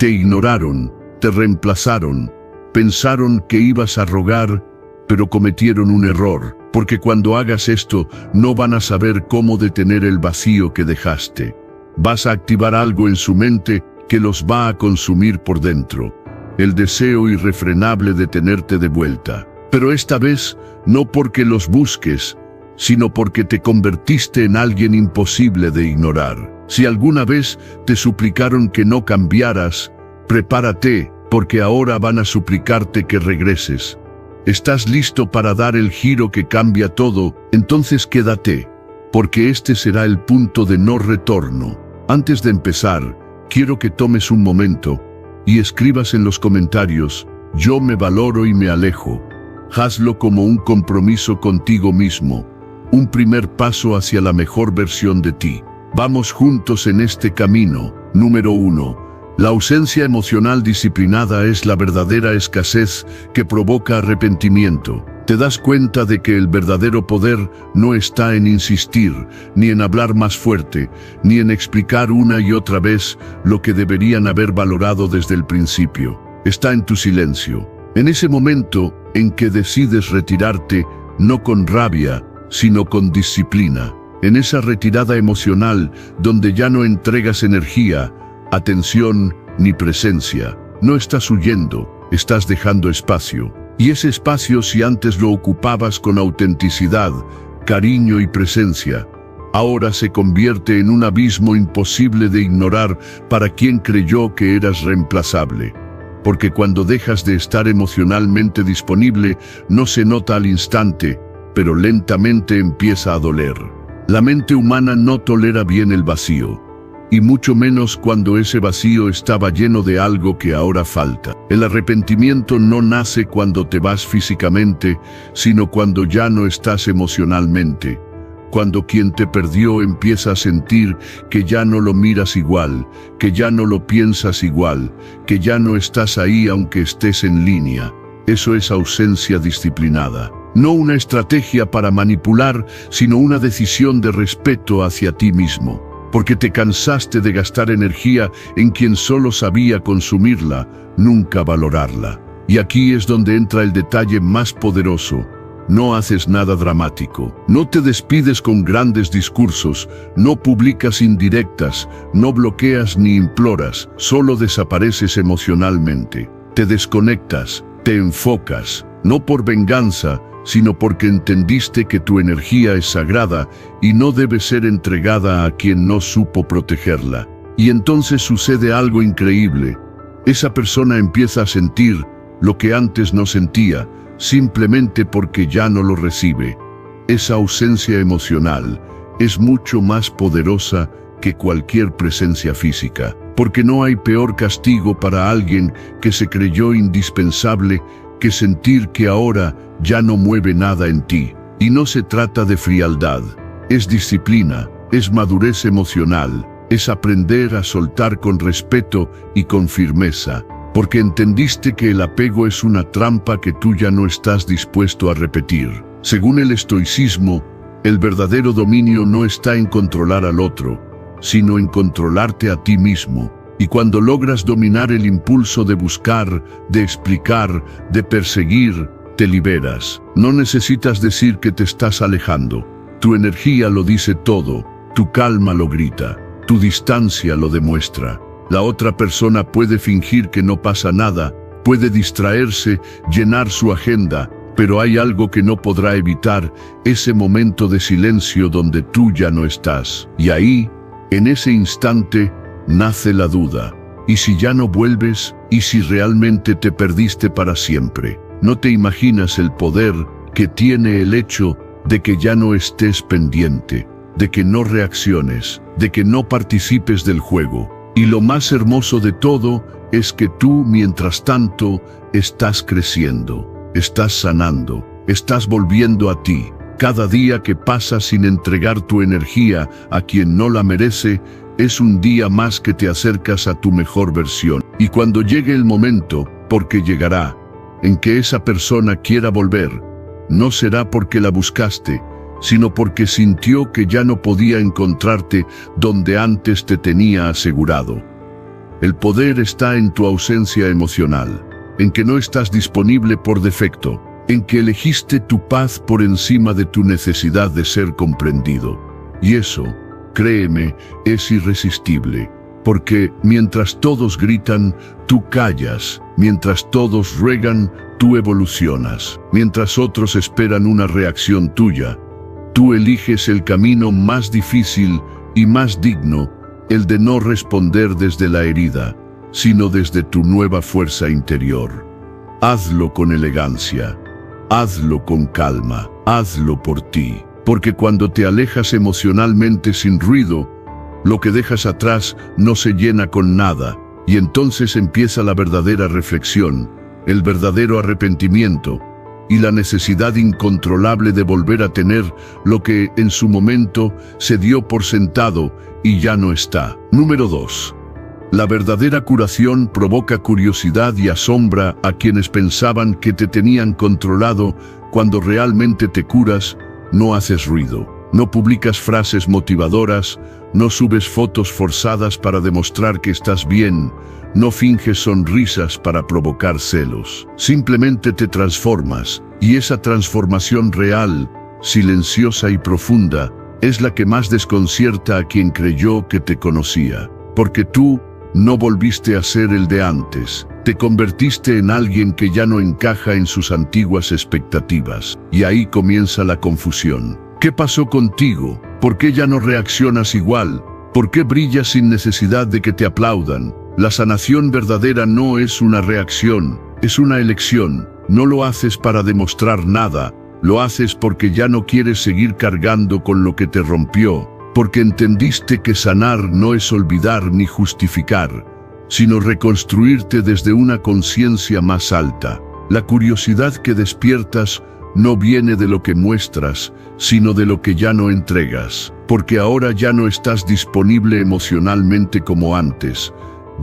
Te ignoraron, te reemplazaron, pensaron que ibas a rogar, pero cometieron un error, porque cuando hagas esto no van a saber cómo detener el vacío que dejaste. Vas a activar algo en su mente que los va a consumir por dentro, el deseo irrefrenable de tenerte de vuelta. Pero esta vez no porque los busques, sino porque te convertiste en alguien imposible de ignorar. Si alguna vez te suplicaron que no cambiaras, prepárate, porque ahora van a suplicarte que regreses. ¿Estás listo para dar el giro que cambia todo? Entonces quédate, porque este será el punto de no retorno. Antes de empezar, quiero que tomes un momento y escribas en los comentarios: yo me valoro y me alejo. Hazlo como un compromiso contigo mismo, un primer paso hacia la mejor versión de ti. Vamos juntos en este camino. Número 1. La ausencia emocional disciplinada es la verdadera escasez que provoca arrepentimiento. Te das cuenta de que el verdadero poder no está en insistir, ni en hablar más fuerte, ni en explicar una y otra vez lo que deberían haber valorado desde el principio. Está en tu silencio. En ese momento en que decides retirarte, no con rabia, sino con disciplina. En esa retirada emocional donde ya no entregas energía, atención ni presencia. No estás huyendo, estás dejando espacio. Y ese espacio, si antes lo ocupabas con autenticidad, cariño y presencia, ahora se convierte en un abismo imposible de ignorar para quien creyó que eras reemplazable. Porque cuando dejas de estar emocionalmente disponible, no se nota al instante, pero lentamente empieza a doler. La mente humana no tolera bien el vacío, y mucho menos cuando ese vacío estaba lleno de algo que ahora falta. El arrepentimiento no nace cuando te vas físicamente, sino cuando ya no estás emocionalmente. Cuando quien te perdió empieza a sentir que ya no lo miras igual, que ya no lo piensas igual, que ya no estás ahí aunque estés en línea. Eso es ausencia disciplinada. No una estrategia para manipular, sino una decisión de respeto hacia ti mismo. Porque te cansaste de gastar energía en quien solo sabía consumirla, nunca valorarla. Y aquí es donde entra el detalle más poderoso. No haces nada dramático. No te despides con grandes discursos, no publicas indirectas, no bloqueas ni imploras, solo desapareces emocionalmente. Te desconectas, te enfocas, no por venganza, sino porque entendiste que tu energía es sagrada y no debe ser entregada a quien no supo protegerla. Y entonces sucede algo increíble. Esa persona empieza a sentir lo que antes no sentía, simplemente porque ya no lo recibe. Esa ausencia emocional es mucho más poderosa que cualquier presencia física, porque no hay peor castigo para alguien que se creyó indispensable que sentir que ahora ya no mueve nada en ti. Y no se trata de frialdad, es disciplina, es madurez emocional, es aprender a soltar con respeto y con firmeza, porque entendiste que el apego es una trampa que tú ya no estás dispuesto a repetir. Según el estoicismo, el verdadero dominio no está en controlar al otro, sino en controlarte a ti mismo. Y cuando logras dominar el impulso de buscar, de explicar, de perseguir, te liberas. No necesitas decir que te estás alejando. Tu energía lo dice todo, tu calma lo grita, tu distancia lo demuestra. La otra persona puede fingir que no pasa nada, puede distraerse, llenar su agenda, pero hay algo que no podrá evitar, ese momento de silencio donde tú ya no estás. Y ahí, en ese instante, nace la duda. ¿Y si ya no vuelves? ¿Y si realmente te perdiste para siempre? No te imaginas el poder que tiene el hecho de que ya no estés pendiente, de que no reacciones, de que no participes del juego. Y lo más hermoso de todo es que tú, mientras tanto, estás creciendo, estás sanando, estás volviendo a ti. Cada día que pasa sin entregar tu energía a quien no la merece, es un día más que te acercas a tu mejor versión. Y cuando llegue el momento, porque llegará, en que esa persona quiera volver, no será porque la buscaste, sino porque sintió que ya no podía encontrarte donde antes te tenía asegurado. El poder está en tu ausencia emocional, en que no estás disponible por defecto, en que elegiste tu paz por encima de tu necesidad de ser comprendido. Y eso, créeme, es irresistible, porque mientras todos gritan, tú callas, mientras todos ruegan, tú evolucionas, mientras otros esperan una reacción tuya, tú eliges el camino más difícil y más digno, el de no responder desde la herida, sino desde tu nueva fuerza interior. Hazlo con elegancia, hazlo con calma, hazlo por ti, porque cuando te alejas emocionalmente sin ruido, lo que dejas atrás no se llena con nada, y entonces empieza la verdadera reflexión, el verdadero arrepentimiento, y la necesidad incontrolable de volver a tener lo que en su momento se dio por sentado y ya no está. Número 2. La verdadera curación provoca curiosidad y asombra a quienes pensaban que te tenían controlado. Cuando realmente te curas, no haces ruido, no publicas frases motivadoras, no subes fotos forzadas para demostrar que estás bien, no finges sonrisas para provocar celos. Simplemente te transformas, y esa transformación real, silenciosa y profunda, es la que más desconcierta a quien creyó que te conocía. Porque tú no volviste a ser el de antes, te convertiste en alguien que ya no encaja en sus antiguas expectativas. Y ahí comienza la confusión. ¿Qué pasó contigo? ¿Por qué ya no reaccionas igual? ¿Por qué brillas sin necesidad de que te aplaudan? La sanación verdadera no es una reacción, es una elección. No lo haces para demostrar nada, lo haces porque ya no quieres seguir cargando con lo que te rompió, porque entendiste que sanar no es olvidar ni justificar, sino reconstruirte desde una conciencia más alta. La curiosidad que despiertas no viene de lo que muestras, sino de lo que ya no entregas, porque ahora ya no estás disponible emocionalmente como antes,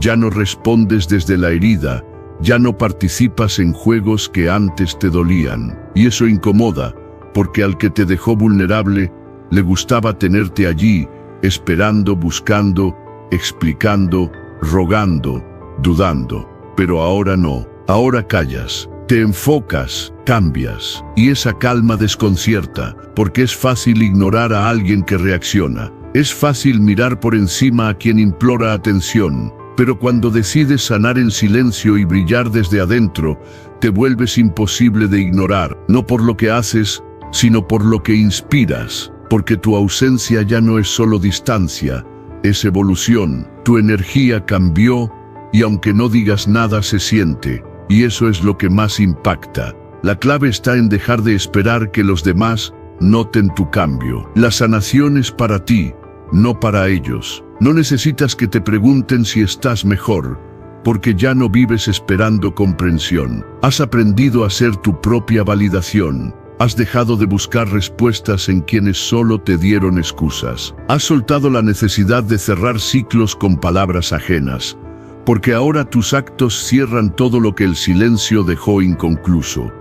ya no respondes desde la herida, ya no participas en juegos que antes te dolían. Y eso incomoda, porque al que te dejó vulnerable, le gustaba tenerte allí, esperando, buscando, explicando, rogando, dudando. Pero ahora no, ahora callas, te enfocas, cambias, y esa calma desconcierta, porque es fácil ignorar a alguien que reacciona, es fácil mirar por encima a quien implora atención, pero cuando decides sanar en silencio y brillar desde adentro, te vuelves imposible de ignorar, no por lo que haces, sino por lo que inspiras, porque tu ausencia ya no es solo distancia, es evolución, tu energía cambió, y aunque no digas nada se siente, y eso es lo que más impacta. La clave está en dejar de esperar que los demás noten tu cambio. La sanación es para ti, no para ellos. No necesitas que te pregunten si estás mejor, porque ya no vives esperando comprensión. Has aprendido a ser tu propia validación. Has dejado de buscar respuestas en quienes solo te dieron excusas. Has soltado la necesidad de cerrar ciclos con palabras ajenas, porque ahora tus actos cierran todo lo que el silencio dejó inconcluso.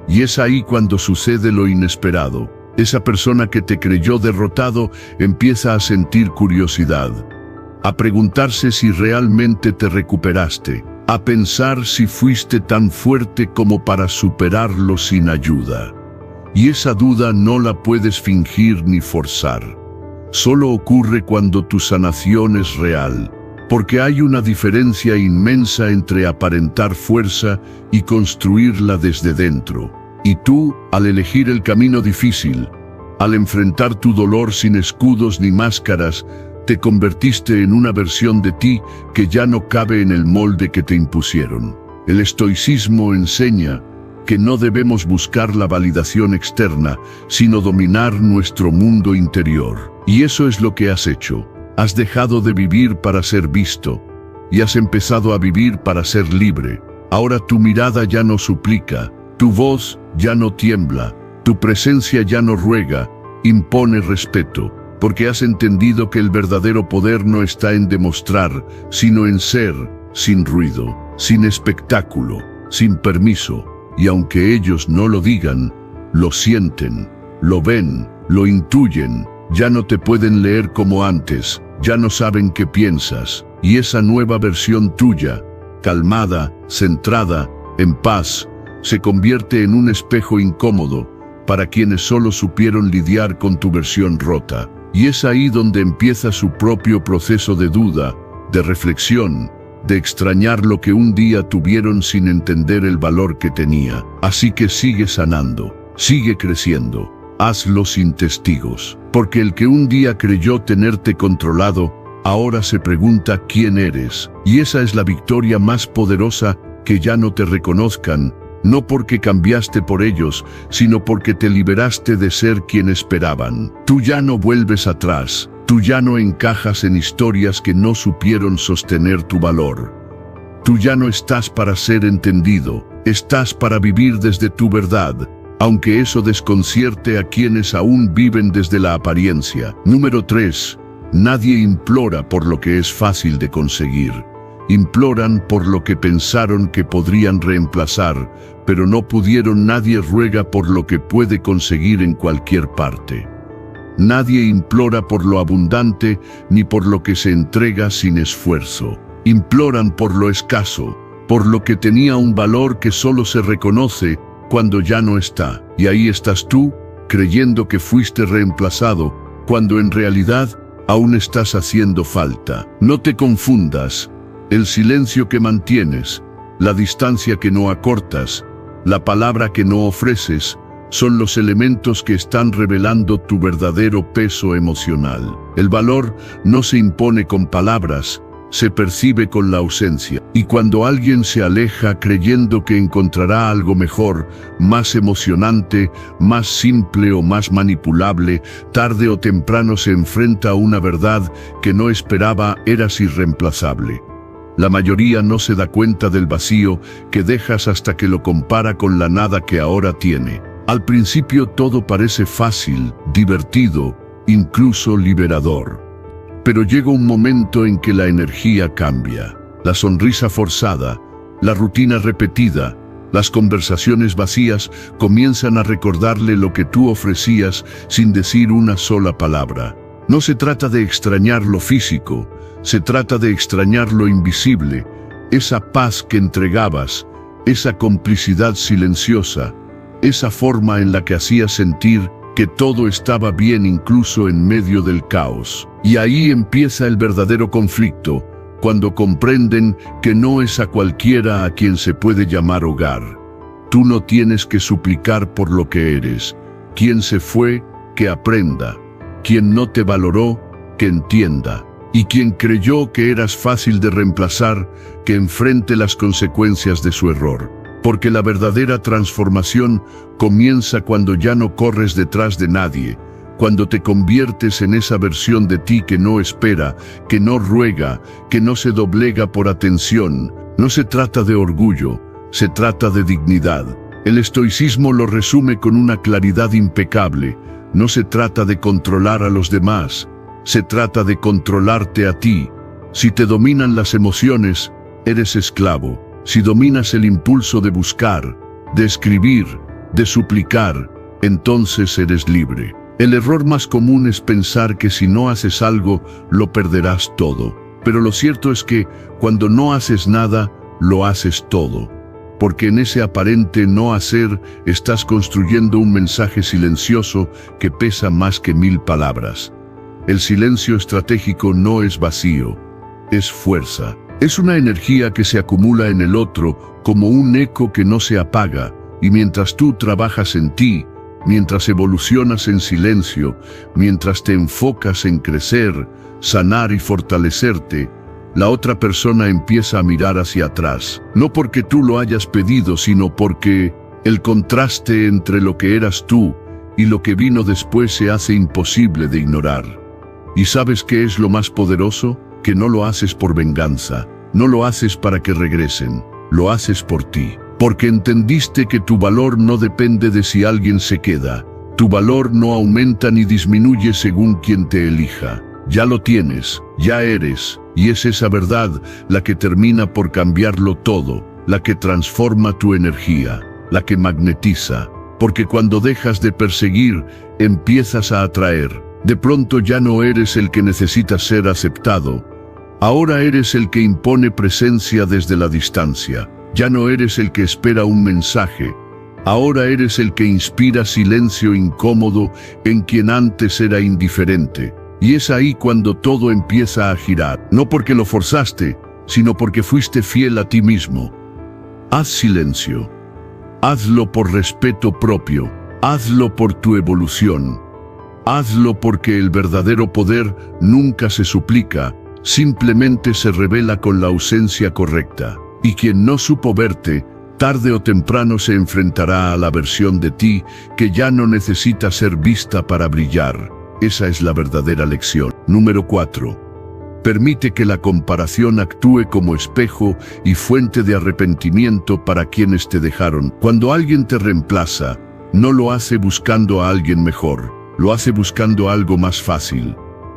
Y es ahí cuando sucede lo inesperado. Esa persona que te creyó derrotado empieza a sentir curiosidad, a preguntarse si realmente te recuperaste, a pensar si fuiste tan fuerte como para superarlo sin ayuda. Y esa duda no la puedes fingir ni forzar. Solo ocurre cuando tu sanación es real, porque hay una diferencia inmensa entre aparentar fuerza y construirla desde dentro. Y tú, al elegir el camino difícil, al enfrentar tu dolor sin escudos ni máscaras, te convertiste en una versión de ti que ya no cabe en el molde que te impusieron. El estoicismo enseña que no debemos buscar la validación externa, sino dominar nuestro mundo interior. Y eso es lo que has hecho. Has dejado de vivir para ser visto, y has empezado a vivir para ser libre. Ahora tu mirada ya no suplica, tu voz ya no tiembla, tu presencia ya no ruega, impone respeto, porque has entendido que el verdadero poder no está en demostrar, sino en ser, sin ruido, sin espectáculo, sin permiso. Y aunque ellos no lo digan, lo sienten, lo ven, lo intuyen, ya no te pueden leer como antes, ya no saben qué piensas, Y esa nueva versión tuya, calmada, centrada, en paz, se convierte en un espejo incómodo para quienes solo supieron lidiar con tu versión rota. Y es ahí donde empieza su propio proceso de duda, de reflexión, de extrañar lo que un día tuvieron sin entender el valor que tenía. Así que sigue sanando, sigue creciendo, hazlo sin testigos. Porque el que un día creyó tenerte controlado, ahora se pregunta quién eres. Y esa es la victoria más poderosa, que ya no te reconozcan, no porque cambiaste por ellos, sino porque te liberaste de ser quien esperaban. Tú ya no vuelves atrás, tú ya no encajas en historias que no supieron sostener tu valor. Tú ya no estás para ser entendido, estás para vivir desde tu verdad, aunque eso desconcierte a quienes aún viven desde la apariencia. Número 3. Nadie implora por lo que es fácil de conseguir. Imploran por lo que pensaron que podrían reemplazar, pero no pudieron. Nadie ruega por lo que puede conseguir en cualquier parte. Nadie implora por lo abundante, ni por lo que se entrega sin esfuerzo. Imploran por lo escaso, por lo que tenía un valor que solo se reconoce cuando ya no está. Y ahí estás tú, creyendo que fuiste reemplazado, cuando en realidad aún estás haciendo falta. No te confundas. El silencio que mantienes, la distancia que no acortas, la palabra que no ofreces, son los elementos que están revelando tu verdadero peso emocional. El valor no se impone con palabras, se percibe con la ausencia. Y cuando alguien se aleja creyendo que encontrará algo mejor, más emocionante, más simple o más manipulable, tarde o temprano se enfrenta a una verdad que no esperaba. Eras irreemplazable. La mayoría no se da cuenta del vacío que dejas hasta que lo compara con la nada que ahora tiene. Al principio todo parece fácil, divertido, incluso liberador. Pero llega un momento en que la energía cambia. La sonrisa forzada, la rutina repetida, las conversaciones vacías comienzan a recordarle lo que tú ofrecías sin decir una sola palabra. No se trata de extrañar lo físico, se trata de extrañar lo invisible, esa paz que entregabas, esa complicidad silenciosa, esa forma en la que hacías sentir que todo estaba bien incluso en medio del caos. Y ahí empieza el verdadero conflicto, cuando comprenden que no es a cualquiera a quien se puede llamar hogar. Tú no tienes que suplicar por lo que eres. Quien se fue, que aprenda. Quien no te valoró, que entienda. Y quien creyó que eras fácil de reemplazar, que enfrente las consecuencias de su error. Porque la verdadera transformación comienza cuando ya no corres detrás de nadie, cuando te conviertes en esa versión de ti que no espera, que no ruega, que no se doblega por atención. No se trata de orgullo, se trata de dignidad. El estoicismo lo resume con una claridad impecable. No se trata de controlar a los demás, se trata de controlarte a ti. Si te dominan las emociones, eres esclavo. Si dominas el impulso de buscar, de escribir, de suplicar, entonces eres libre. El error más común es pensar que si no haces algo, lo perderás todo. Pero lo cierto es que, cuando no haces nada, lo haces todo. Porque en ese aparente no hacer, estás construyendo un mensaje silencioso que pesa más que 1000 palabras. El silencio estratégico no es vacío, es fuerza. Es una energía que se acumula en el otro como un eco que no se apaga, y mientras tú trabajas en ti, mientras evolucionas en silencio, mientras te enfocas en crecer, sanar y fortalecerte, la otra persona empieza a mirar hacia atrás. No porque tú lo hayas pedido, sino porque el contraste entre lo que eras tú y lo que vino después se hace imposible de ignorar. ¿Y sabes qué es lo más poderoso? Que no lo haces por venganza, no lo haces para que regresen, lo haces por ti. Porque entendiste que tu valor no depende de si alguien se queda. Tu valor no aumenta ni disminuye según quien te elija. Ya lo tienes, ya eres, y es esa verdad la que termina por cambiarlo todo, la que transforma tu energía, la que magnetiza. Porque cuando dejas de perseguir, empiezas a atraer. De pronto ya no eres el que necesita ser aceptado. Ahora eres el que impone presencia desde la distancia. Ya no eres el que espera un mensaje. Ahora eres el que inspira silencio incómodo en quien antes era indiferente. Y es ahí cuando todo empieza a girar. No porque lo forzaste, sino porque fuiste fiel a ti mismo. Haz silencio. Hazlo por respeto propio. Hazlo por tu evolución. Hazlo porque el verdadero poder nunca se suplica, simplemente se revela con la ausencia correcta. Y quien no supo verte, tarde o temprano se enfrentará a la versión de ti que ya no necesita ser vista para brillar. Esa es la verdadera lección. Número 4. Permite que la comparación actúe como espejo y fuente de arrepentimiento para quienes te dejaron. Cuando alguien te reemplaza, no lo hace buscando a alguien mejor, lo hace buscando algo más fácil,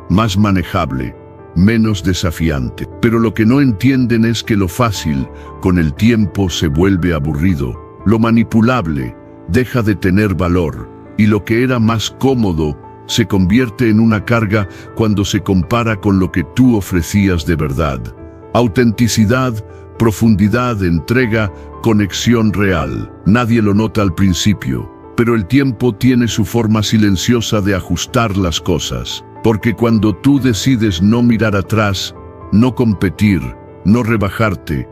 más manejable, menos desafiante. Pero lo que no entienden es que lo fácil, con el tiempo, se vuelve aburrido. Lo manipulable deja de tener valor, y lo que era más cómodo se convierte en una carga cuando se compara con lo que tú ofrecías de verdad. Autenticidad, profundidad, entrega, conexión real. Nadie lo nota al principio, pero el tiempo tiene su forma silenciosa de ajustar las cosas. Porque cuando tú decides no mirar atrás, no competir, no rebajarte,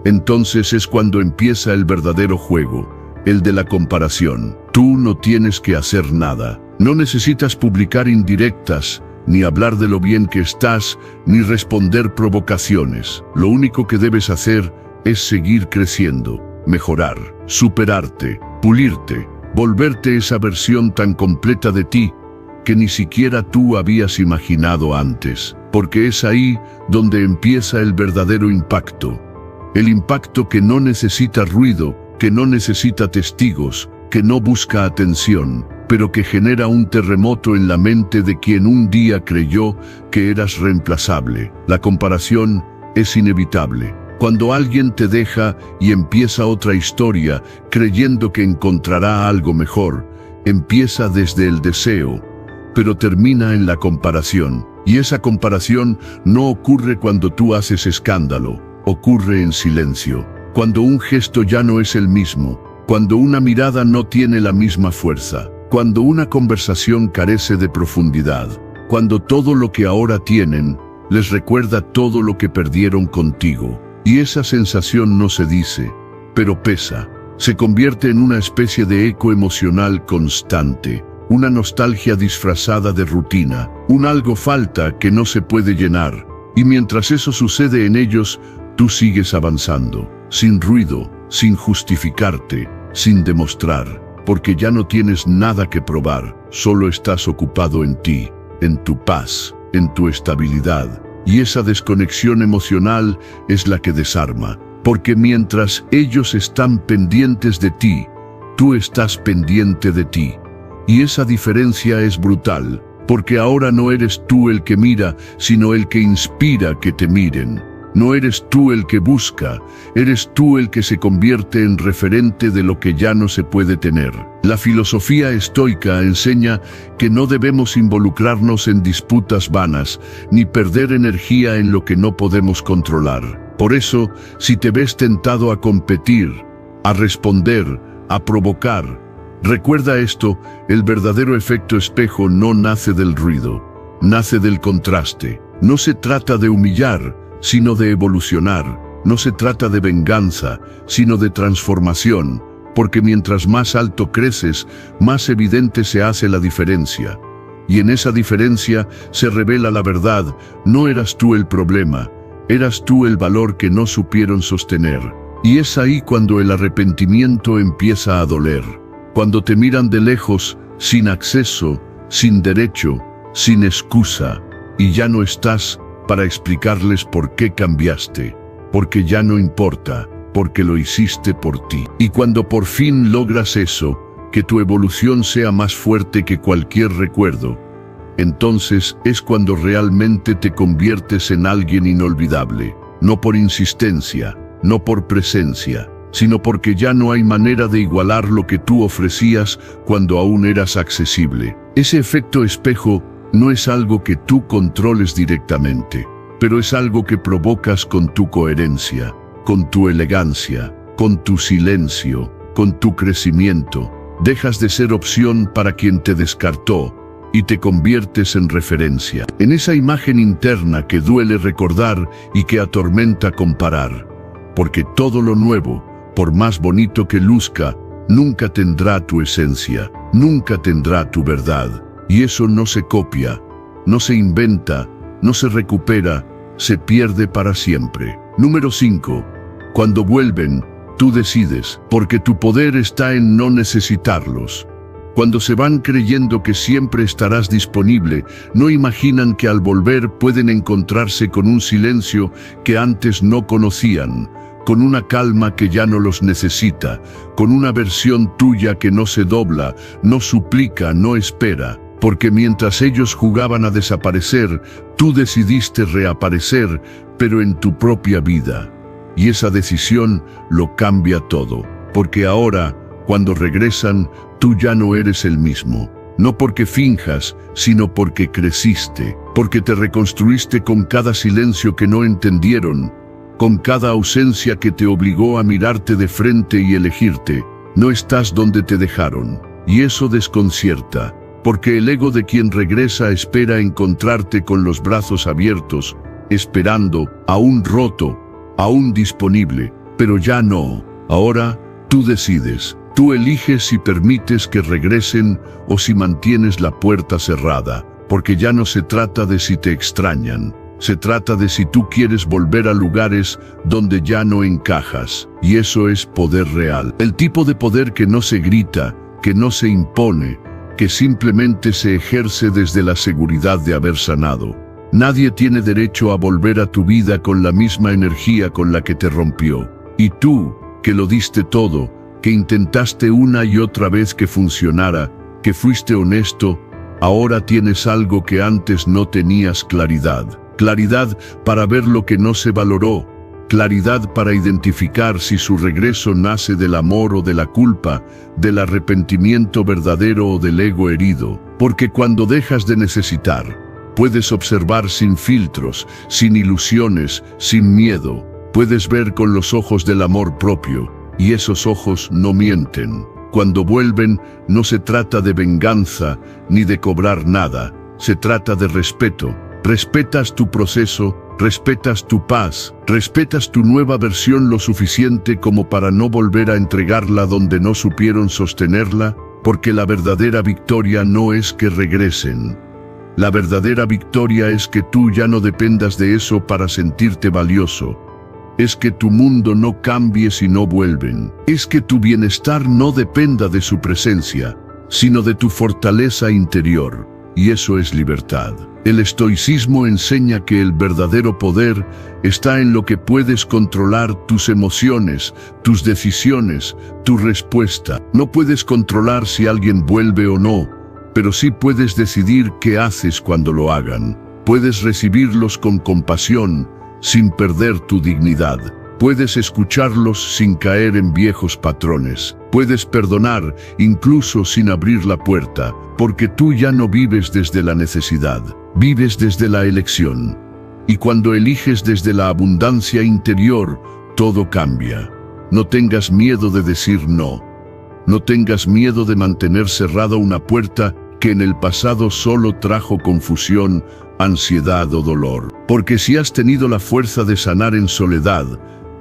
entonces es cuando empieza el verdadero juego, el de la comparación. Tú no tienes que hacer nada. No necesitas publicar indirectas, ni hablar de lo bien que estás, ni responder provocaciones. Lo único que debes hacer es seguir creciendo, mejorar, superarte, pulirte, volverte esa versión tan completa de ti que ni siquiera tú habías imaginado antes, porque es ahí donde empieza el verdadero impacto. El impacto que no necesita ruido, que no necesita testigos, que no busca atención, pero que genera un terremoto en la mente de quien un día creyó que eras reemplazable. La comparación es inevitable. Cuando alguien te deja y empieza otra historia, creyendo que encontrará algo mejor, empieza desde el deseo, pero termina en la comparación. Y esa comparación no ocurre cuando tú haces escándalo, ocurre en silencio. Cuando un gesto ya no es el mismo, cuando una mirada no tiene la misma fuerza, cuando una conversación carece de profundidad, cuando todo lo que ahora tienen les recuerda todo lo que perdieron contigo. Y esa sensación no se dice, pero pesa. Se convierte en una especie de eco emocional constante, una nostalgia disfrazada de rutina, un algo falta que no se puede llenar. Y mientras eso sucede en ellos, tú sigues avanzando, sin ruido, sin justificarte, sin demostrar, porque ya no tienes nada que probar, solo estás ocupado en ti, en tu paz, en tu estabilidad. Y esa desconexión emocional es la que desarma, porque mientras ellos están pendientes de ti, tú estás pendiente de ti. Y esa diferencia es brutal, porque ahora no eres tú el que mira, sino el que inspira que te miren. No eres tú el que busca, eres tú el que se convierte en referente de lo que ya no se puede tener. La filosofía estoica enseña que no debemos involucrarnos en disputas vanas, ni perder energía en lo que no podemos controlar. Por eso, si te ves tentado a competir, a responder, a provocar, recuerda esto: el verdadero efecto espejo no nace del ruido, nace del contraste. No se trata de humillar, sino de evolucionar. No se trata de venganza, sino de transformación, porque mientras más alto creces, más evidente se hace la diferencia. Y en esa diferencia se revela la verdad. No eras tú el problema, eras tú el valor que no supieron sostener. Y es ahí cuando el arrepentimiento empieza a doler. Cuando te miran de lejos, sin acceso, sin derecho, sin excusa, y ya no estás para explicarles por qué cambiaste, porque ya no importa, porque lo hiciste por ti. Y cuando por fin logras eso, que tu evolución sea más fuerte que cualquier recuerdo, entonces es cuando realmente te conviertes en alguien inolvidable, no por insistencia, no por presencia, sino porque ya no hay manera de igualar lo que tú ofrecías cuando aún eras accesible. Ese efecto espejo no es algo que tú controles directamente, pero es algo que provocas con tu coherencia, con tu elegancia, con tu silencio, con tu crecimiento. Dejas de ser opción para quien te descartó y te conviertes en referencia, en esa imagen interna que duele recordar y que atormenta comparar. Porque todo lo nuevo, por más bonito que luzca, nunca tendrá tu esencia, nunca tendrá tu verdad. Y eso no se copia, no se inventa, no se recupera, se pierde para siempre. Número 5. Cuando vuelven, tú decides, porque tu poder está en no necesitarlos. Cuando se van creyendo que siempre estarás disponible, no imaginan que al volver pueden encontrarse con un silencio que antes no conocían, con una calma que ya no los necesita, con una versión tuya que no se dobla, no suplica, no espera. Porque mientras ellos jugaban a desaparecer, tú decidiste reaparecer, pero en tu propia vida. Y esa decisión lo cambia todo, porque ahora, cuando regresan, tú ya no eres el mismo. No porque finjas, sino porque creciste, porque te reconstruiste con cada silencio que no entendieron, con cada ausencia que te obligó a mirarte de frente y elegirte. No estás donde te dejaron, y eso desconcierta, porque el ego de quien regresa espera encontrarte con los brazos abiertos, esperando, aún roto, aún disponible, pero ya no. Ahora, tú decides. Tú eliges si permites que regresen o si mantienes la puerta cerrada, porque ya no se trata de si te extrañan, se trata de si tú quieres volver a lugares donde ya no encajas, y eso es poder real. El tipo de poder que no se grita, que no se impone, que simplemente se ejerce desde la seguridad de haber sanado. Nadie tiene derecho a volver a tu vida con la misma energía con la que te rompió. Y tú, que lo diste todo, que intentaste una y otra vez que funcionara, que fuiste honesto, ahora tienes algo que antes no tenías: claridad. Claridad para ver lo que no se valoró, claridad para identificar si su regreso nace del amor o de la culpa, del arrepentimiento verdadero o del ego herido. Porque cuando dejas de necesitar, puedes observar sin filtros, sin ilusiones, sin miedo. Puedes ver con los ojos del amor propio. Y esos ojos no mienten. Cuando vuelven, no se trata de venganza ni de cobrar nada. Se trata de respeto. Respetas tu proceso, respetas tu paz, respetas tu nueva versión lo suficiente como para no volver a entregarla donde no supieron sostenerla, porque la verdadera victoria no es que regresen. La verdadera victoria es que tú ya no dependas de eso para sentirte valioso. Es que tu mundo no cambie si no vuelven. Es que tu bienestar no dependa de su presencia, sino de tu fortaleza interior. Y eso es libertad. El estoicismo enseña que el verdadero poder está en lo que puedes controlar: tus emociones, tus decisiones, tu respuesta. No puedes controlar si alguien vuelve o no, pero sí puedes decidir qué haces cuando lo hagan. Puedes recibirlos con compasión, sin perder tu dignidad. Puedes escucharlos sin caer en viejos patrones. Puedes perdonar incluso sin abrir la puerta, porque tú ya no vives desde la necesidad, vives desde la elección. Y cuando eliges desde la abundancia interior, todo cambia. No tengas miedo de decir no. No tengas miedo de mantener cerrada una puerta que en el pasado solo trajo confusión, ansiedad o dolor. Porque si has tenido la fuerza de sanar en soledad,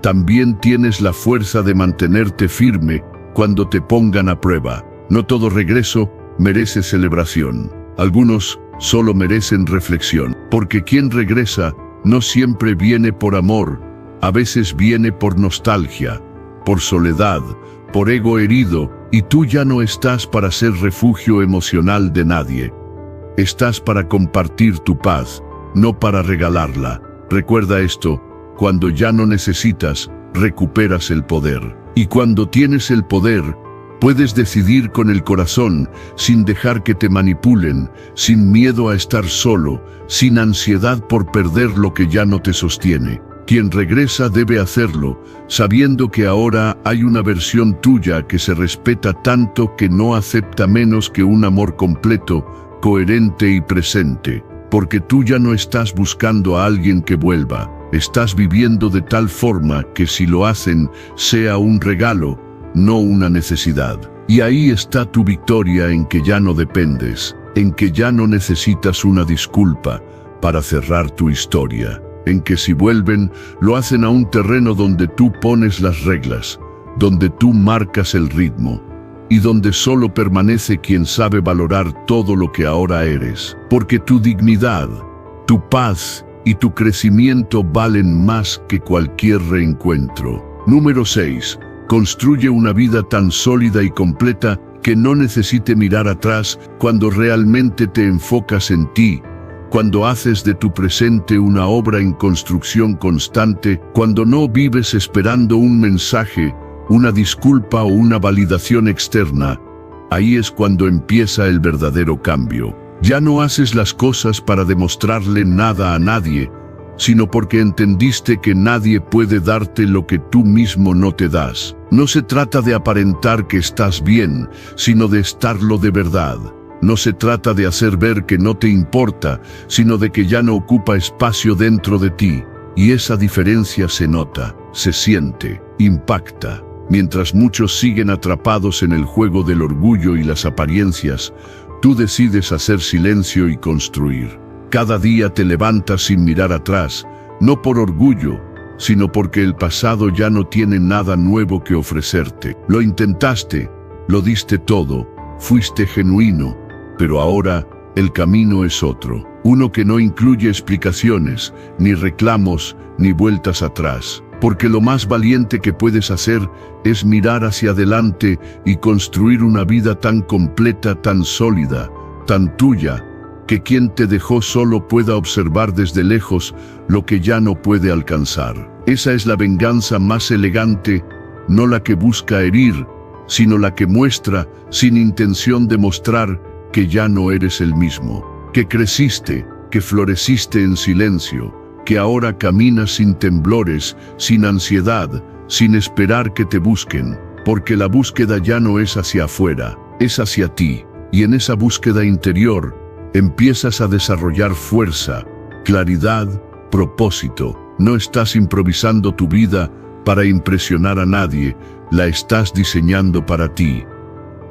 también tienes la fuerza de mantenerte firme cuando te pongan a prueba. No todo regreso merece celebración. Algunos solo merecen reflexión. Porque quien regresa no siempre viene por amor, a veces viene por nostalgia, por soledad, por ego herido, y tú ya no estás para ser refugio emocional de nadie. Estás para compartir tu paz, no para regalarla. Recuerda esto: cuando ya no necesitas, recuperas el poder. Y cuando tienes el poder, puedes decidir con el corazón, sin dejar que te manipulen, sin miedo a estar solo, sin ansiedad por perder lo que ya no te sostiene. Quien regresa debe hacerlo, sabiendo que ahora hay una versión tuya que se respeta tanto que no acepta menos que un amor completo, coherente y presente. porque tú ya no estás buscando a alguien que vuelva. Estás viviendo de tal forma que si lo hacen sea un regalo, no una necesidad. Y ahí está tu victoria, en que ya no dependes, en que ya no necesitas una disculpa para cerrar tu historia, en que si vuelven, lo hacen a un terreno donde tú pones las reglas, donde tú marcas el ritmo, y donde solo permanece quien sabe valorar todo lo que ahora eres, porque tu dignidad, tu paz y tu crecimiento valen más que cualquier reencuentro. Número 6. Construye una vida tan sólida y completa que no necesite mirar atrás cuando realmente te enfocas en ti, cuando haces de tu presente una obra en construcción constante, cuando no vives esperando un mensaje, una disculpa o una validación externa. Ahí es cuando empieza el verdadero cambio. Ya no haces las cosas para demostrarle nada a nadie, sino porque entendiste que nadie puede darte lo que tú mismo no te das. No se trata de aparentar que estás bien, sino de estarlo de verdad. No se trata de hacer ver que no te importa, sino de que ya no ocupa espacio dentro de ti. Y esa diferencia se nota, se siente, impacta. Mientras muchos siguen atrapados en el juego del orgullo y las apariencias, tú decides hacer silencio y construir. Cada día te levantas sin mirar atrás, no por orgullo, sino porque el pasado ya no tiene nada nuevo que ofrecerte. Lo intentaste, lo diste todo, fuiste genuino, pero ahora el camino es otro. Uno que no incluye explicaciones, ni reclamos, ni vueltas atrás. Porque lo más valiente que puedes hacer es mirar hacia adelante y construir una vida tan completa, tan sólida, tan tuya, que quien te dejó solo pueda observar desde lejos lo que ya no puede alcanzar. Esa es la venganza más elegante, no la que busca herir, sino la que muestra, sin intención de mostrar, que ya no eres el mismo, que creciste, que floreciste en silencio, que ahora caminas sin temblores, sin ansiedad, sin esperar que te busquen, porque la búsqueda ya no es hacia afuera, es hacia ti, y en esa búsqueda interior empiezas a desarrollar fuerza, claridad, propósito. No estás improvisando tu vida para impresionar a nadie, la estás diseñando para ti.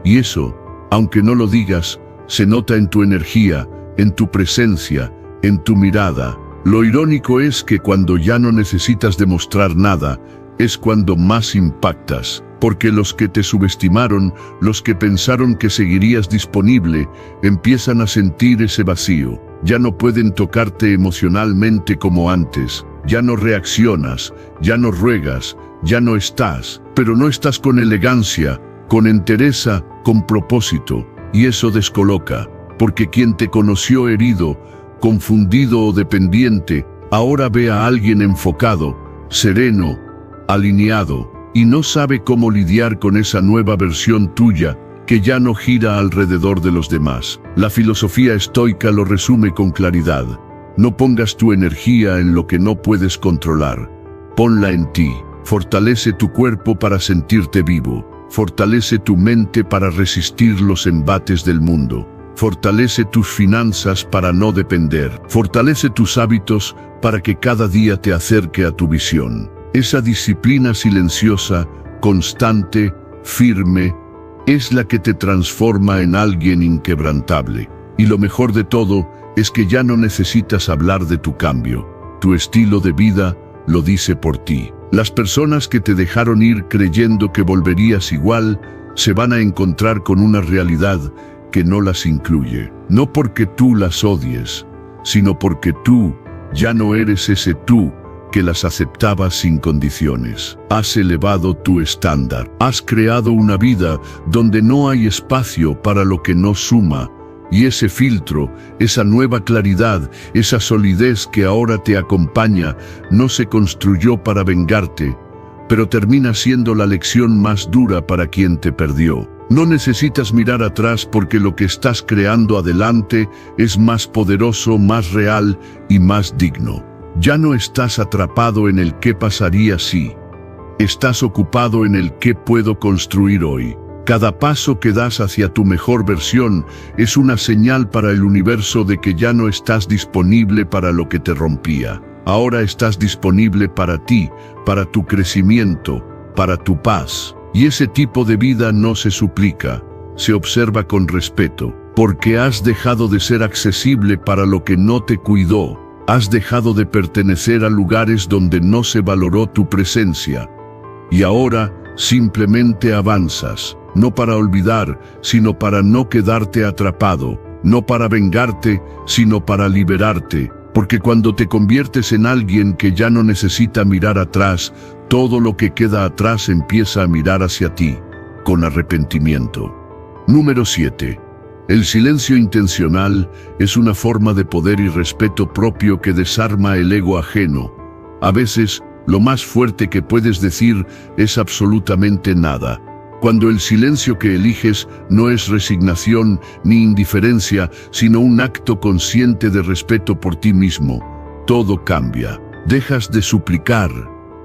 Y eso, aunque no lo digas, se nota en tu energía, en tu presencia, en tu mirada. Lo irónico es que cuando ya no necesitas demostrar nada, es cuando más impactas, porque los que te subestimaron, los que pensaron que seguirías disponible, empiezan a sentir ese vacío. Ya no pueden tocarte emocionalmente como antes, ya no reaccionas, ya no ruegas, ya no estás, pero no estás con elegancia, con entereza, con propósito, y eso descoloca, porque quien te conoció herido, confundido o dependiente, ahora ve a alguien enfocado, sereno, alineado, y no sabe cómo lidiar con esa nueva versión tuya que ya no gira alrededor de los demás. La filosofía estoica lo resume con claridad. No pongas tu energía en lo que no puedes controlar. Ponla en ti. Fortalece tu cuerpo para sentirte vivo. Fortalece tu mente para resistir los embates del mundo. Fortalece tus finanzas para no depender. Fortalece tus hábitos para que cada día te acerque a tu visión. Esa disciplina silenciosa, constante, firme, es la que te transforma en alguien inquebrantable. Y lo mejor de todo es que ya no necesitas hablar de tu cambio. Tu estilo de vida lo dice por ti. Las personas que te dejaron ir creyendo que volverías igual, se van a encontrar con una realidad que no las incluye. No porque tú las odies, sino porque tú ya no eres ese tú que las aceptabas sin condiciones. Has elevado tu estándar. Has creado una vida donde no hay espacio para lo que no suma. Y ese filtro, esa nueva claridad, esa solidez que ahora te acompaña, no se construyó para vengarte, pero termina siendo la lección más dura para quien te perdió. No necesitas mirar atrás porque lo que estás creando adelante es más poderoso, más real y más digno. Ya no estás atrapado en el qué pasaría si. Estás ocupado en el qué puedo construir hoy. Cada paso que das hacia tu mejor versión es una señal para el universo de que ya no estás disponible para lo que te rompía. Ahora estás disponible para ti, para tu crecimiento, para tu paz. Y ese tipo de vida no se suplica, se observa con respeto, porque has dejado de ser accesible para lo que no te cuidó. Has dejado de pertenecer a lugares donde no se valoró tu presencia. Y ahora simplemente avanzas, no para olvidar, sino para no quedarte atrapado, no para vengarte, sino para liberarte, porque cuando te conviertes en alguien que ya no necesita mirar atrás, todo lo que queda atrás empieza a mirar hacia ti, con arrepentimiento. Número 7. El silencio intencional es una forma de poder y respeto propio que desarma el ego ajeno. A veces, lo más fuerte que puedes decir es absolutamente nada. Cuando el silencio que eliges no es resignación ni indiferencia, sino un acto consciente de respeto por ti mismo, todo cambia. Dejas de suplicar,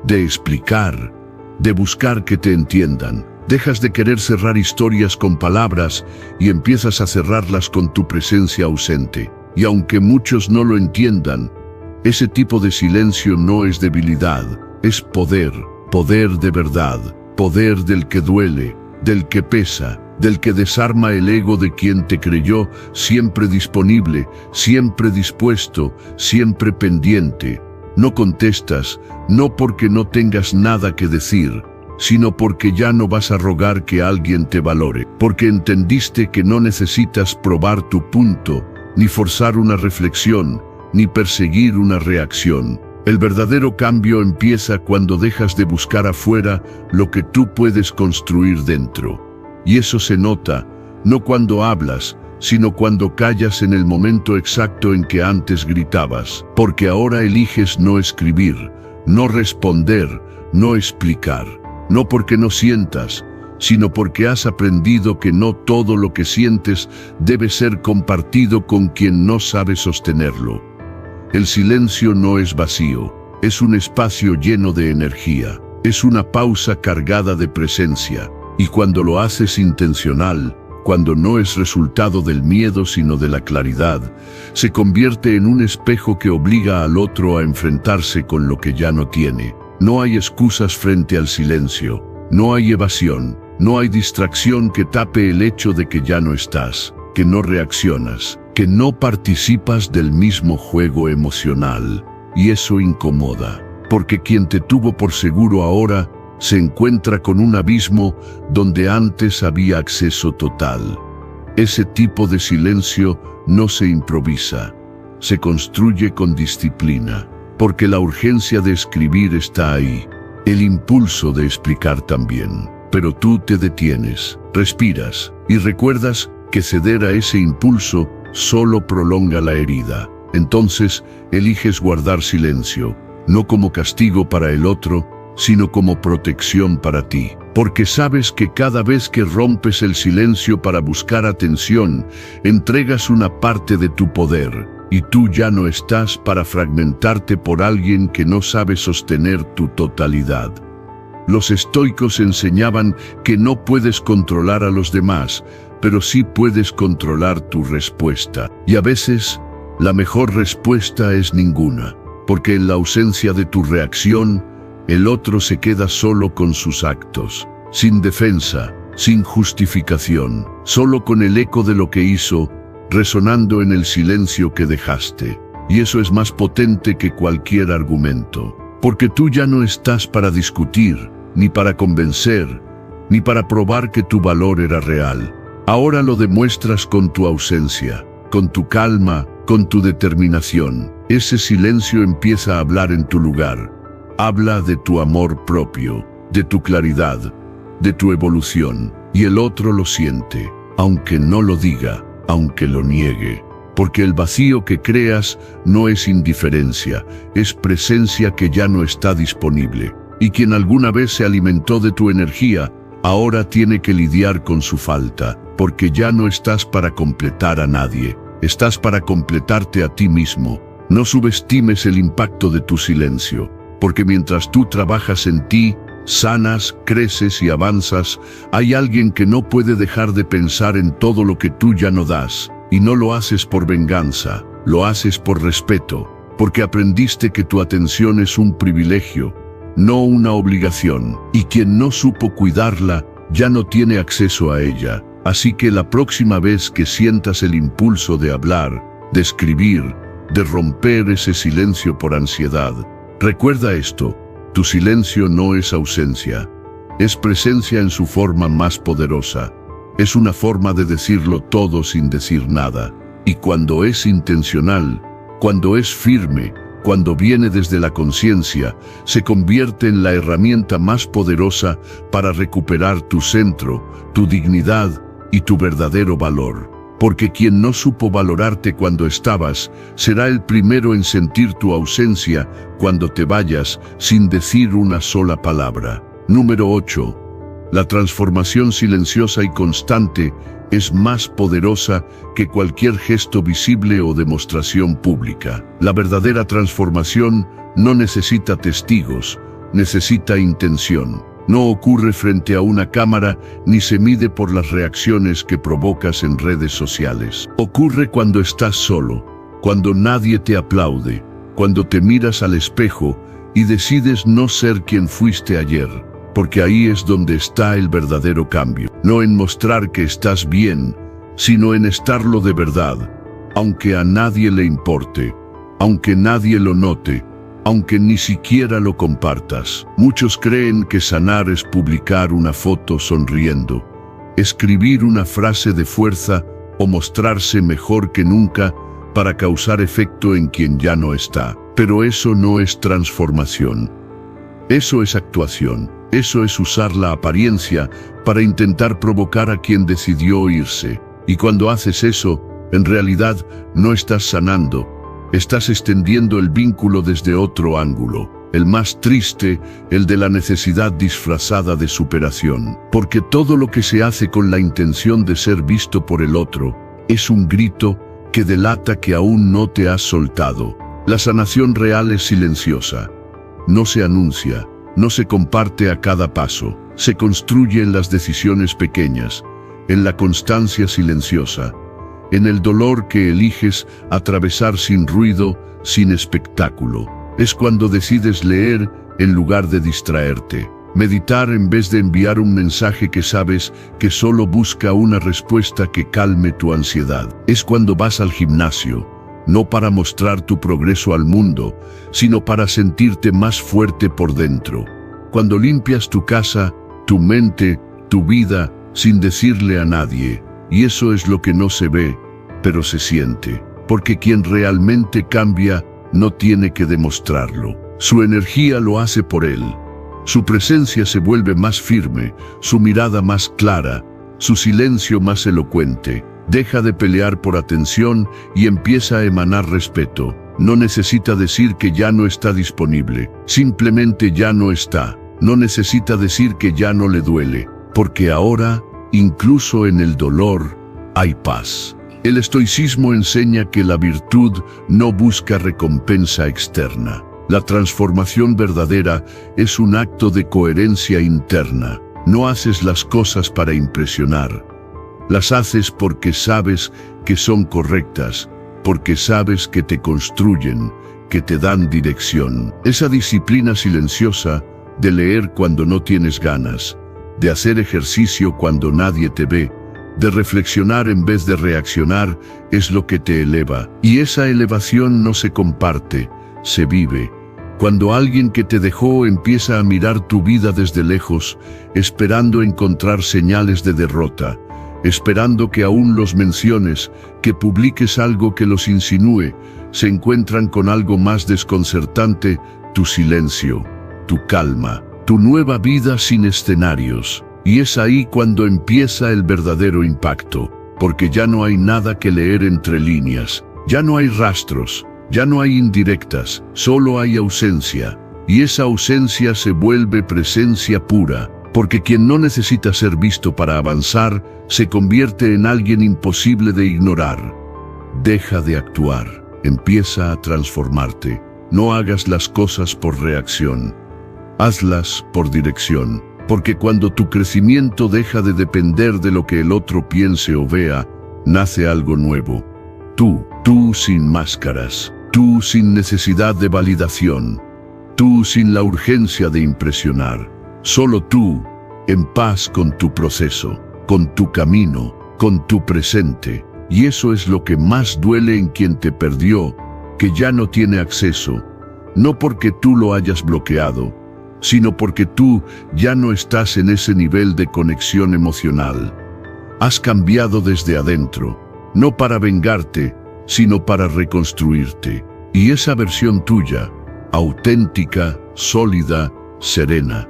de explicar, de buscar que te entiendan. Dejas de querer cerrar historias con palabras y empiezas a cerrarlas con tu presencia ausente. Y aunque muchos no lo entiendan, ese tipo de silencio no es debilidad, es poder, poder de verdad. Poder del que duele, del que pesa, del que desarma el ego de quien te creyó, siempre disponible, siempre dispuesto, siempre pendiente. No contestas, no porque no tengas nada que decir, sino porque ya no vas a rogar que alguien te valore, porque entendiste que no necesitas probar tu punto, ni forzar una reflexión, ni perseguir una reacción. El verdadero cambio empieza cuando dejas de buscar afuera lo que tú puedes construir dentro. Y eso se nota, no cuando hablas, sino cuando callas en el momento exacto en que antes gritabas. Porque ahora eliges no escribir, no responder, no explicar. No porque no sientas, sino porque has aprendido que no todo lo que sientes debe ser compartido con quien no sabe sostenerlo. El silencio no es vacío, es un espacio lleno de energía, es una pausa cargada de presencia, y cuando lo haces intencional, cuando no es resultado del miedo sino de la claridad, se convierte en un espejo que obliga al otro a enfrentarse con lo que ya no tiene. No hay excusas frente al silencio, no hay evasión, no hay distracción que tape el hecho de que ya no estás, que no reaccionas, que no participas del mismo juego emocional, y eso incomoda, porque quien te tuvo por seguro ahora se encuentra con un abismo donde antes había acceso total. Ese tipo de silencio no se improvisa, se construye con disciplina, porque la urgencia de escribir está ahí, el impulso de explicar también, pero tú te detienes, respiras y recuerdas que ceder a ese impulso solo prolonga la herida. Entonces, eliges guardar silencio, no como castigo para el otro, sino como protección para ti. Porque sabes que cada vez que rompes el silencio para buscar atención, entregas una parte de tu poder, y tú ya no estás para fragmentarte por alguien que no sabe sostener tu totalidad. Los estoicos enseñaban que no puedes controlar a los demás, pero sí puedes controlar tu respuesta. Y a veces, la mejor respuesta es ninguna, porque en la ausencia de tu reacción, el otro se queda solo con sus actos, sin defensa, sin justificación, solo con el eco de lo que hizo, resonando en el silencio que dejaste. Y eso es más potente que cualquier argumento, porque tú ya no estás para discutir, ni para convencer, ni para probar que tu valor era real. Ahora lo demuestras con tu ausencia, con tu calma, con tu determinación. Ese silencio empieza a hablar en tu lugar. Habla de tu amor propio, de tu claridad, de tu evolución. Y el otro lo siente, aunque no lo diga, aunque lo niegue. Porque el vacío que creas no es indiferencia, es presencia que ya no está disponible. Y quien alguna vez se alimentó de tu energía, ahora tiene que lidiar con su falta, porque ya no estás para completar a nadie, estás para completarte a ti mismo. No subestimes el impacto de tu silencio, porque mientras tú trabajas en ti, sanas, creces y avanzas, hay alguien que no puede dejar de pensar en todo lo que tú ya no das. Y no lo haces por venganza, lo haces por respeto, porque aprendiste que tu atención es un privilegio, no una obligación, y quien no supo cuidarla ya no tiene acceso a ella. Así que la próxima vez que sientas el impulso de hablar, de escribir, de romper ese silencio por ansiedad, recuerda esto: tu silencio no es ausencia, es presencia en su forma más poderosa. Es una forma de decirlo todo sin decir nada. Y cuando es intencional, cuando es firme, cuando viene desde la conciencia, se convierte en la herramienta más poderosa para recuperar tu centro, tu dignidad y tu verdadero valor. Porque quien no supo valorarte cuando estabas, será el primero en sentir tu ausencia cuando te vayas sin decir una sola palabra. Número 8. La transformación silenciosa y constante es más poderosa que cualquier gesto visible o demostración pública. La verdadera transformación no necesita testigos, necesita intención. No ocurre frente a una cámara ni se mide por las reacciones que provocas en redes sociales. Ocurre cuando estás solo, cuando nadie te aplaude, cuando te miras al espejo y decides no ser quien fuiste ayer. Porque ahí es donde está el verdadero cambio. No en mostrar que estás bien, sino en estarlo de verdad, aunque a nadie le importe, aunque nadie lo note, aunque ni siquiera lo compartas. Muchos creen que sanar es publicar una foto sonriendo, escribir una frase de fuerza o mostrarse mejor que nunca para causar efecto en quien ya no está. Pero eso no es transformación. Eso es actuación. Eso es usar la apariencia para intentar provocar a quien decidió irse. Y cuando haces eso, en realidad no estás sanando, estás extendiendo el vínculo desde otro ángulo, el más triste, el de la necesidad disfrazada de superación. Porque todo lo que se hace con la intención de ser visto por el otro es un grito que delata que aún no te has soltado. La sanación real es silenciosa, no se anuncia, no se comparte a cada paso, se construye en las decisiones pequeñas, en la constancia silenciosa, en el dolor que eliges atravesar sin ruido, sin espectáculo. Es cuando decides leer en lugar de distraerte, meditar en vez de enviar un mensaje que sabes que solo busca una respuesta que calme tu ansiedad. Es cuando vas al gimnasio, no para mostrar tu progreso al mundo, sino para sentirte más fuerte por dentro. Cuando limpias tu casa, tu mente, tu vida, sin decirle a nadie. Y eso es lo que no se ve, pero se siente. Porque quien realmente cambia, no tiene que demostrarlo. Su energía lo hace por él. Su presencia se vuelve más firme, su mirada más clara, su silencio más elocuente. Deja de pelear por atención y empieza a emanar respeto. No necesita decir que ya no está disponible, simplemente ya no está. No necesita decir que ya no le duele, porque ahora, incluso en el dolor, hay paz. El estoicismo enseña que la virtud no busca recompensa externa. La transformación verdadera es un acto de coherencia interna. No haces las cosas para impresionar. Las haces porque sabes que son correctas, porque sabes que te construyen, que te dan dirección. Esa disciplina silenciosa de leer cuando no tienes ganas, de hacer ejercicio cuando nadie te ve, de reflexionar en vez de reaccionar, es lo que te eleva. Y esa elevación no se comparte, se vive. Cuando alguien que te dejó empieza a mirar tu vida desde lejos, esperando encontrar señales de derrota, esperando que aún los menciones, que publiques algo que los insinúe, se encuentran con algo más desconcertante: tu silencio, tu calma, tu nueva vida sin escenarios. Y es ahí cuando empieza el verdadero impacto, porque ya no hay nada que leer entre líneas, ya no hay rastros, ya no hay indirectas, solo hay ausencia. Y esa ausencia se vuelve presencia pura, porque quien no necesita ser visto para avanzar, se convierte en alguien imposible de ignorar. Deja de actuar, empieza a transformarte. No hagas las cosas por reacción. hazlas por dirección, porque cuando tu crecimiento deja de depender de lo que el otro piense o vea, nace algo nuevo. Tú sin máscaras, tú sin necesidad de validación, tú sin la urgencia de impresionar, solo tú, en paz con tu proceso, con tu camino, con tu presente. Y eso es lo que más duele en quien te perdió, que ya no tiene acceso, no porque tú lo hayas bloqueado, sino porque tú ya no estás en ese nivel de conexión emocional. Has cambiado desde adentro, no para vengarte, sino para reconstruirte. Y esa versión tuya, auténtica, sólida, serena,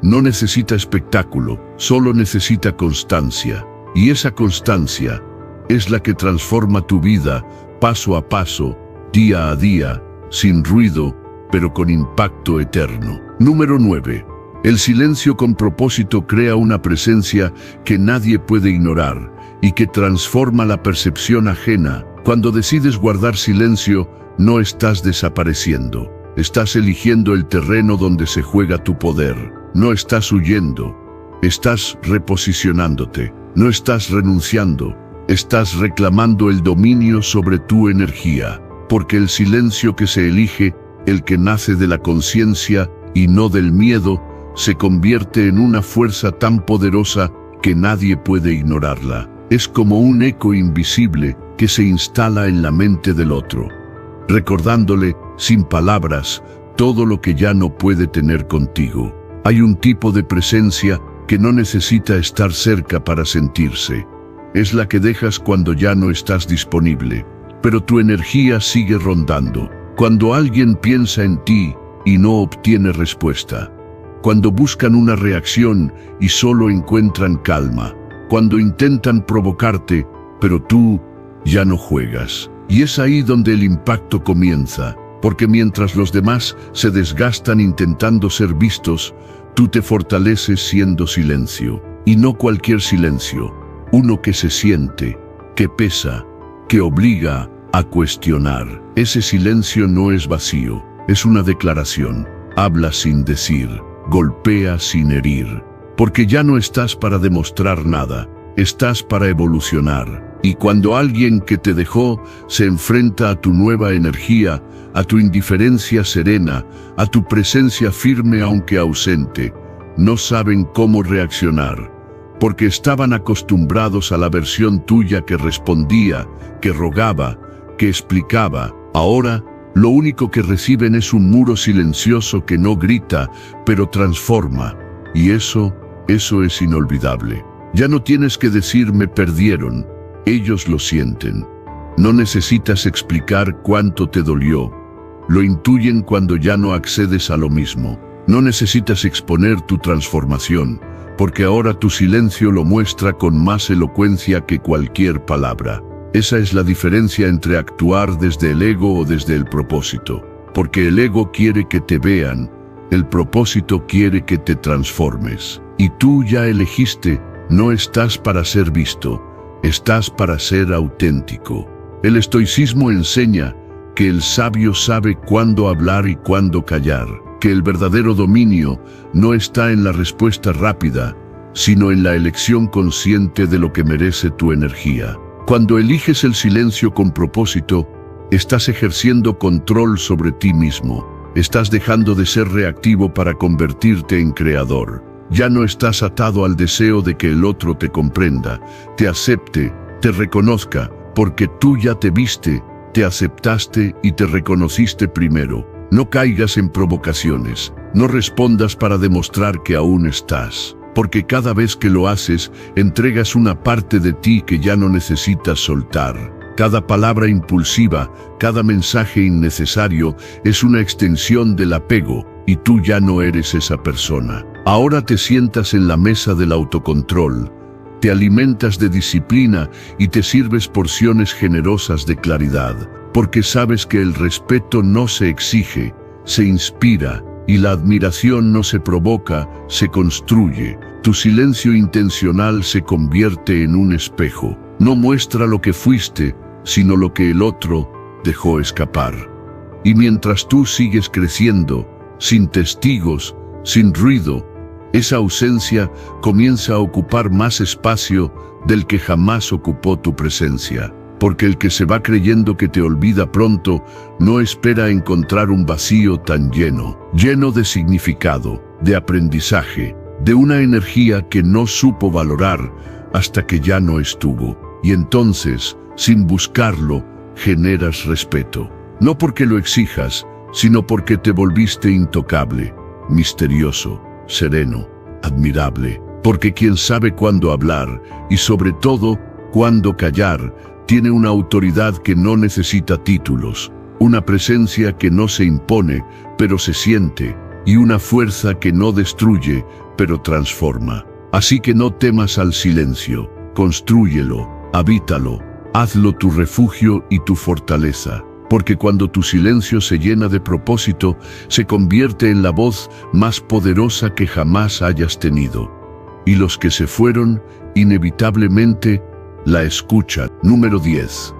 no necesita espectáculo, solo necesita constancia. Y esa constancia es la que transforma tu vida paso a paso, día a día, sin ruido, pero con impacto eterno. Número 9. El silencio con propósito crea una presencia que nadie puede ignorar y que transforma la percepción ajena. Cuando decides guardar silencio, no estás desapareciendo. Estás eligiendo el terreno donde se juega tu poder. No estás huyendo. Estás reposicionándote. No estás renunciando. Estás reclamando el dominio sobre tu energía. Porque el silencio que se elige, el que nace de la conciencia y no del miedo, se convierte en una fuerza tan poderosa que nadie puede ignorarla. Es como un eco invisible que se instala en la mente del otro, recordándole, sin palabras, todo lo que ya no puede tener contigo. Hay un tipo de presencia que no necesita estar cerca para sentirse. Es la que dejas cuando ya no estás disponible, pero tu energía sigue rondando. Cuando alguien piensa en ti y no obtiene respuesta. Cuando buscan una reacción y solo encuentran calma. Cuando intentan provocarte, pero tú ya no juegas. Y es ahí donde el impacto comienza, porque mientras los demás se desgastan intentando ser vistos, tú te fortaleces siendo silencio. Y no cualquier silencio, uno que se siente, que pesa, que obliga a cuestionar. Ese silencio no es vacío, es una declaración. Habla sin decir, golpea sin herir. Porque ya no estás para demostrar nada, estás para evolucionar. Y cuando alguien que te dejó se enfrenta a tu nueva energía, a tu indiferencia serena, a tu presencia firme aunque ausente, no saben cómo reaccionar. Porque estaban acostumbrados a la versión tuya que respondía, que rogaba, que explicaba. Ahora, lo único que reciben es un muro silencioso que no grita, pero transforma. Y eso es inolvidable. Ya no tienes que decir me perdieron, ellos lo sienten. No necesitas explicar cuánto te dolió. Lo intuyen cuando ya no accedes a lo mismo. No necesitas exponer tu transformación, porque ahora tu silencio lo muestra con más elocuencia que cualquier palabra. Esa es la diferencia entre actuar desde el ego o desde el propósito. Porque el ego quiere que te vean, el propósito quiere que te transformes. Y tú ya elegiste, no estás para ser visto, estás para ser auténtico. El estoicismo enseña que el sabio sabe cuándo hablar y cuándo callar, que el verdadero dominio no está en la respuesta rápida, sino en la elección consciente de lo que merece tu energía. Cuando eliges el silencio con propósito, estás ejerciendo control sobre ti mismo. Estás dejando de ser reactivo para convertirte en creador. Ya no estás atado al deseo de que el otro te comprenda, te acepte, te reconozca, porque tú ya te viste, te aceptaste y te reconociste primero. No caigas en provocaciones, no respondas para demostrar que aún estás. Porque cada vez que lo haces, entregas una parte de ti que ya no necesitas soltar. Cada palabra impulsiva, cada mensaje innecesario es una extensión del apego, y tú ya no eres esa persona. Ahora te sientas en la mesa del autocontrol, te alimentas de disciplina y te sirves porciones generosas de claridad, porque sabes que el respeto no se exige, se inspira, y la admiración no se provoca, se construye. Tu silencio intencional se convierte en un espejo. No muestra lo que fuiste, sino lo que el otro dejó escapar. Y mientras tú sigues creciendo, sin testigos, sin ruido, esa ausencia comienza a ocupar más espacio del que jamás ocupó tu presencia. Porque el que se va creyendo que te olvida pronto, no espera encontrar un vacío tan lleno de significado, de aprendizaje, de una energía que no supo valorar hasta que ya no estuvo. Y entonces, sin buscarlo, generas respeto. No porque lo exijas, sino porque te volviste intocable, misterioso, sereno, admirable. Porque quien sabe cuándo hablar y sobre todo cuándo callar, tiene una autoridad que no necesita títulos, una presencia que no se impone, pero se siente, y una fuerza que no destruye, pero transforma. Así que no temas al silencio, constrúyelo, habítalo, hazlo tu refugio y tu fortaleza. Porque cuando tu silencio se llena de propósito, se convierte en la voz más poderosa que jamás hayas tenido. Y los que se fueron, inevitablemente, la escuchan. Número 10.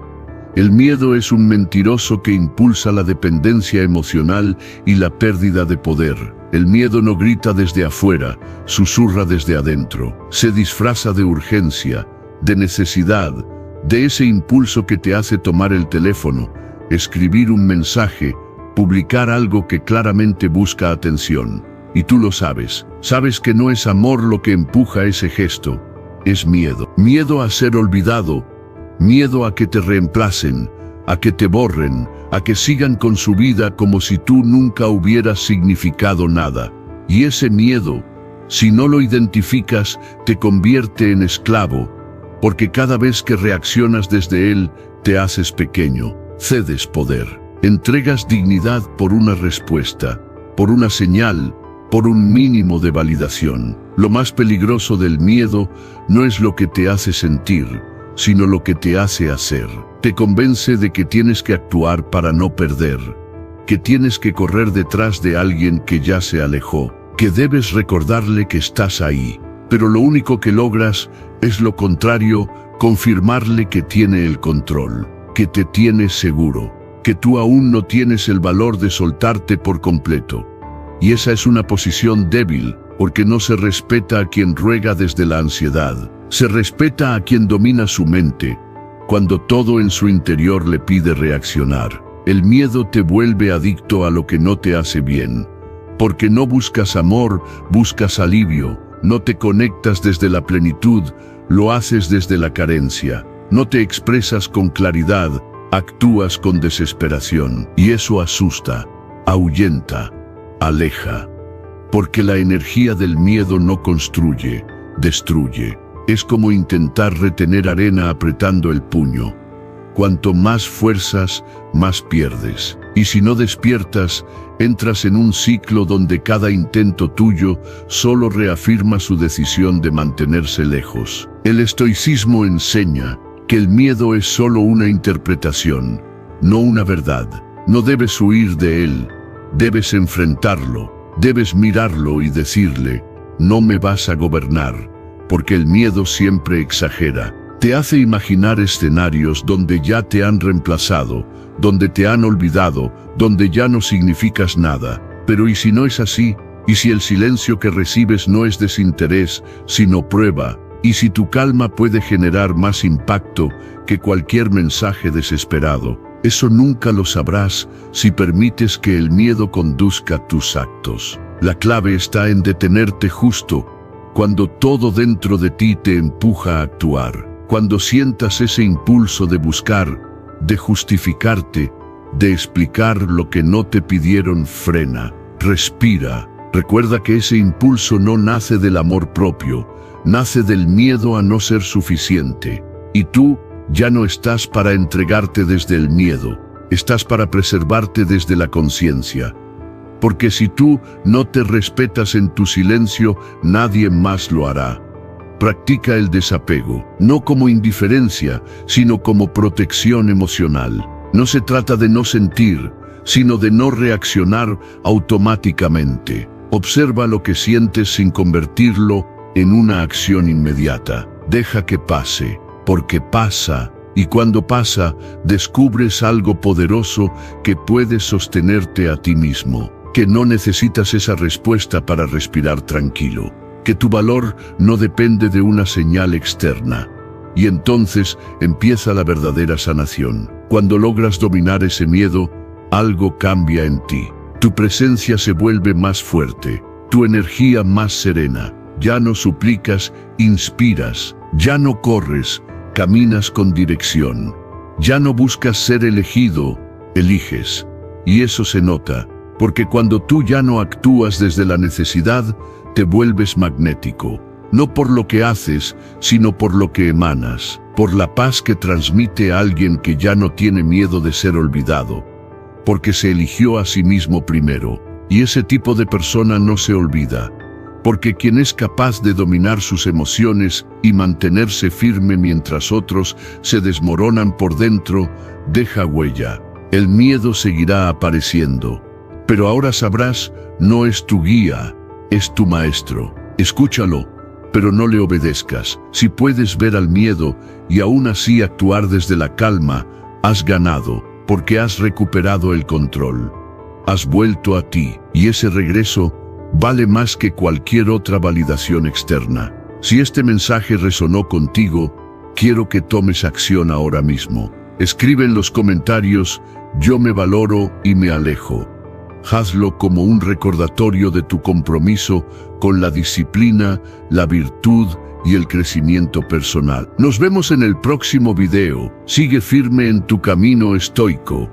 El miedo es un mentiroso que impulsa la dependencia emocional y la pérdida de poder. El miedo no grita desde afuera, susurra desde adentro. Se disfraza de urgencia, de necesidad, de ese impulso que te hace tomar el teléfono, escribir un mensaje, publicar algo que claramente busca atención. Y tú lo sabes. Sabes que no es amor lo que empuja ese gesto. Es miedo. Miedo a ser olvidado, miedo a que te reemplacen, a que te borren, a que sigan con su vida como si tú nunca hubieras significado nada. Y ese miedo, si no lo identificas, te convierte en esclavo, porque cada vez que reaccionas desde él, te haces pequeño, cedes poder, entregas dignidad por una respuesta, por una señal, por un mínimo de validación. Lo más peligroso del miedo no es lo que te hace sentir, sino lo que te hace hacer. Te convence de que tienes que actuar para no perder, que tienes que correr detrás de alguien que ya se alejó, que debes recordarle que estás ahí. Pero lo único que logras es lo contrario, confirmarle que tiene el control, que te tiene seguro, que tú aún no tienes el valor de soltarte por completo. Y esa es una posición débil, porque no se respeta a quien ruega desde la ansiedad. Se respeta a quien domina su mente, cuando todo en su interior le pide reaccionar. El miedo te vuelve adicto a lo que no te hace bien. Porque no buscas amor, buscas alivio. No te conectas desde la plenitud, lo haces desde la carencia. No te expresas con claridad, actúas con desesperación. Y eso asusta, ahuyenta, aleja, porque la energía del miedo no construye, destruye. Es como intentar retener arena apretando el puño. Cuanto más fuerzas, más pierdes. Y si no despiertas, entras en un ciclo donde cada intento tuyo solo reafirma su decisión de mantenerse lejos. El estoicismo enseña que el miedo es solo una interpretación, no una verdad. No debes huir de él. Debes enfrentarlo, debes mirarlo y decirle, no me vas a gobernar, porque el miedo siempre exagera. Te hace imaginar escenarios donde ya te han reemplazado, donde te han olvidado, donde ya no significas nada. Pero ¿y si no es así? ¿Y si el silencio que recibes no es desinterés, sino prueba? ¿Y si tu calma puede generar más impacto que cualquier mensaje desesperado? Eso nunca lo sabrás si permites que el miedo conduzca tus actos. La clave está en detenerte justo cuando todo dentro de ti te empuja a actuar. Cuando sientas ese impulso de buscar, de justificarte, de explicar lo que no te pidieron, frena, respira. Recuerda que ese impulso no nace del amor propio, nace del miedo a no ser suficiente. Y tú ya no estás para entregarte desde el miedo, estás para preservarte desde la conciencia. Porque si tú no te respetas en tu silencio, nadie más lo hará. Practica el desapego, no como indiferencia, sino como protección emocional. No se trata de no sentir, sino de no reaccionar automáticamente. Observa lo que sientes sin convertirlo en una acción inmediata. Deja que pase, porque pasa, y cuando pasa, descubres algo poderoso que puede sostenerte a ti mismo. que no necesitas esa respuesta para respirar tranquilo, que tu valor no depende de una señal externa. Y entonces empieza la verdadera sanación. Cuando logras dominar ese miedo, algo cambia en ti. Tu presencia se vuelve más fuerte, tu energía más serena. Ya no suplicas, inspiras. Ya no corres, caminas con dirección. Ya no buscas ser elegido, eliges. Y eso se nota, porque cuando tú ya no actúas desde la necesidad, te vuelves magnético. No por lo que haces, sino por lo que emanas, por la paz que transmite a alguien que ya no tiene miedo de ser olvidado, porque se eligió a sí mismo primero. Y ese tipo de persona no se olvida, porque quien es capaz de dominar sus emociones y mantenerse firme mientras otros se desmoronan por dentro, deja huella. El miedo seguirá apareciendo, pero ahora sabrás, no es tu guía, es tu maestro. Escúchalo, pero no le obedezcas. Si puedes ver al miedo y aún así actuar desde la calma, has ganado, porque has recuperado el control. Has vuelto a ti, y ese regreso vale más que cualquier otra validación externa. Si este mensaje resonó contigo, quiero que tomes acción ahora mismo. Escribe en los comentarios, yo me valoro y me alejo. Hazlo como un recordatorio de tu compromiso con la disciplina, la virtud y el crecimiento personal. Nos vemos en el próximo video. Sigue firme en tu camino estoico.